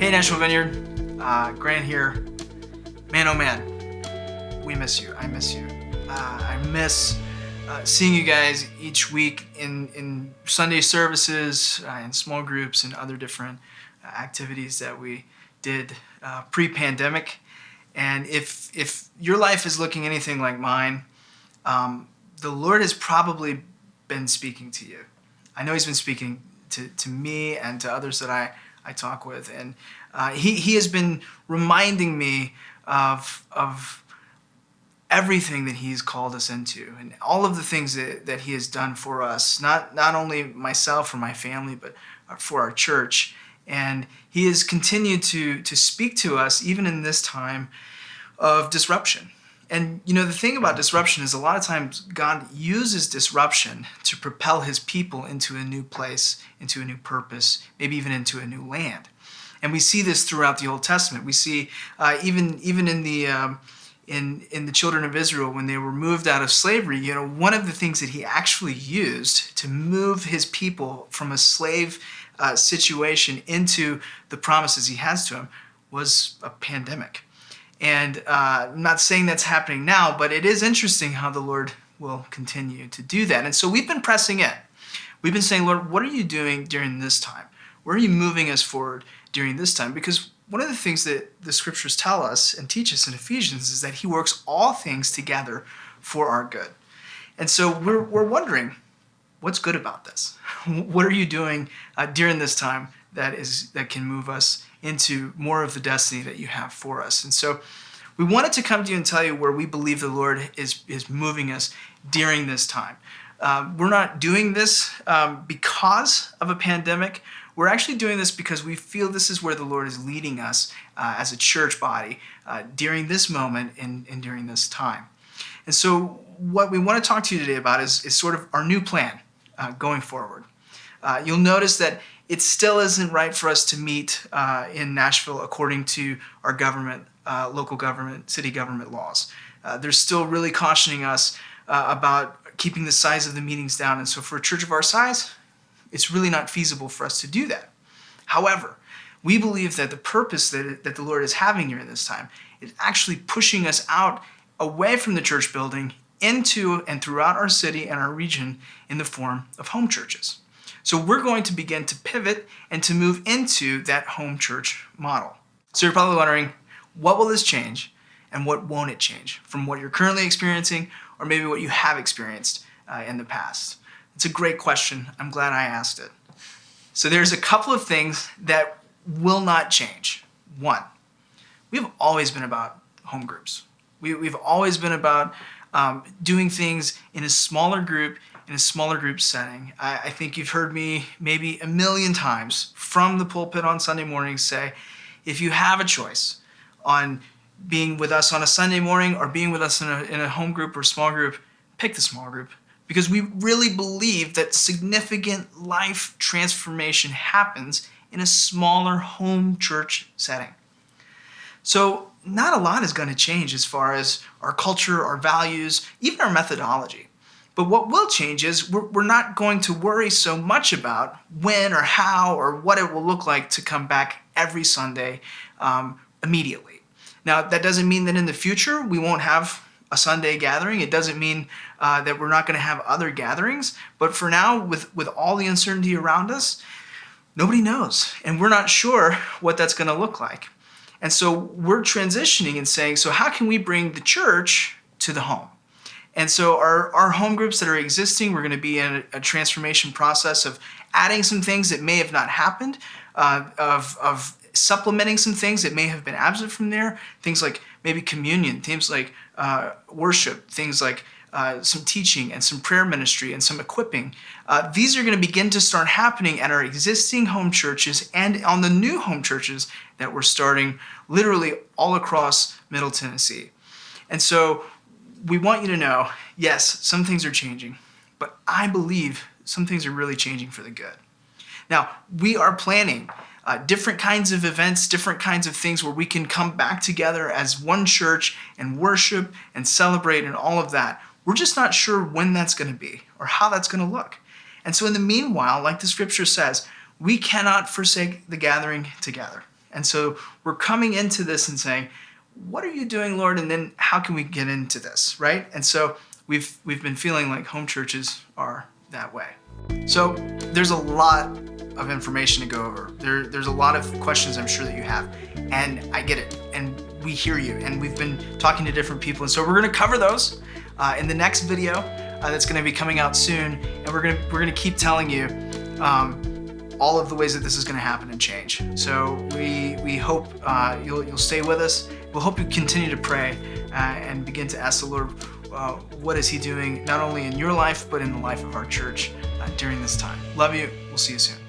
Hey Nashville Vineyard, Grant here. Man, oh man, we miss you. I miss you. I miss seeing you guys each week in Sunday services, in small groups, and other different activities that we did pre-pandemic. And if your life is looking anything like mine, the Lord has probably been speaking to you. I know He's been speaking to me and to others that I talk with, and he has been reminding me of everything that He's called us into, and all of the things that He has done for us, not only myself or my family, but for our church. And He has continued to speak to us even in this time of disruption. And you know, the thing about disruption is a lot of times God uses disruption to propel His people into a new place, into a new purpose, maybe even into a new land. And we see this throughout the Old Testament. We see even in the children of Israel when they were moved out of slavery. You know, one of the things that He actually used to move His people from a slave situation into the promises He has to them was a pandemic. And I'm not saying that's happening now, but it is interesting how the Lord will continue to do that. And so we've been pressing in. We've been saying, Lord, what are you doing during this time? Where are you moving us forward during this time? Because one of the things that the scriptures tell us and teach us in Ephesians is that He works all things together for our good. And so we're wondering, what's good about this? What are you doing during this time that can move us into more of the destiny that you have for us? And so we wanted to come to you and tell you where we believe the Lord is moving us during this time. We're not doing this because of a pandemic. We're actually doing this because we feel this is where the Lord is leading us as a church body during this moment and during this time. And so what we want to talk to you today about is sort of our new plan going forward. You'll notice that it still isn't right for us to meet in Nashville according to our government, local government, city government laws. They're still really cautioning us about keeping the size of the meetings down. And so for a church of our size, it's really not feasible for us to do that. However, we believe that the purpose that the Lord is having during this time is actually pushing us out away from the church building into and throughout our city and our region in the form of home churches. So we're going to begin to pivot and to move into that home church model. So you're probably wondering, what will this change and what won't it change from what you're currently experiencing or maybe what you have experienced in the past? It's a great question. I'm glad I asked it. So there's a couple of things that will not change. One, we've always been about home groups. We've always been about doing things in a smaller group setting. I think you've heard me maybe a million times from the pulpit on Sunday mornings say, if you have a choice on being with us on a Sunday morning or being with us in a home group or small group, pick the small group. Because we really believe that significant life transformation happens in a smaller home church setting. So not a lot is going to change as far as our culture, our values, even our methodology. But what will change is we're not going to worry so much about when or how or what it will look like to come back every Sunday immediately. Now, that doesn't mean that in the future we won't have a Sunday gathering. It doesn't mean that we're not going to have other gatherings. But for now, with all the uncertainty around us, nobody knows. And we're not sure what that's going to look like. And so we're transitioning and saying, so how can we bring the church to the home? And so our home groups that are existing, we're going to be in a transformation process of adding some things that may have not happened, of supplementing some things that may have been absent from there, things like maybe communion, things like worship, things like some teaching and some prayer ministry and some equipping. These are going to begin to start happening at our existing home churches and on the new home churches that we're starting literally all across Middle Tennessee. And so we want you to know, yes, some things are changing, but I believe some things are really changing for the good. Now, we are planning different kinds of events, different kinds of things where we can come back together as one church and worship and celebrate and all of that. We're just not sure when that's going to be or how that's going to look. And so in the meanwhile, like the scripture says, we cannot forsake the gathering together. And so we're coming into this and saying, what are you doing, Lord? And then how can we get into this, right? And so we've been feeling like home churches are that way. So there's a lot of information to go over. There's a lot of questions I'm sure that you have, and I get it, and we hear you, and we've been talking to different people, and so we're going to cover those in the next video that's going to be coming out soon, and we're going to keep telling you all of the ways that this is going to happen and change. So we hope you'll stay with us. We'll hope you continue to pray and begin to ask the Lord what is He doing not only in your life but in the life of our church during this time. Love you. We'll see you soon.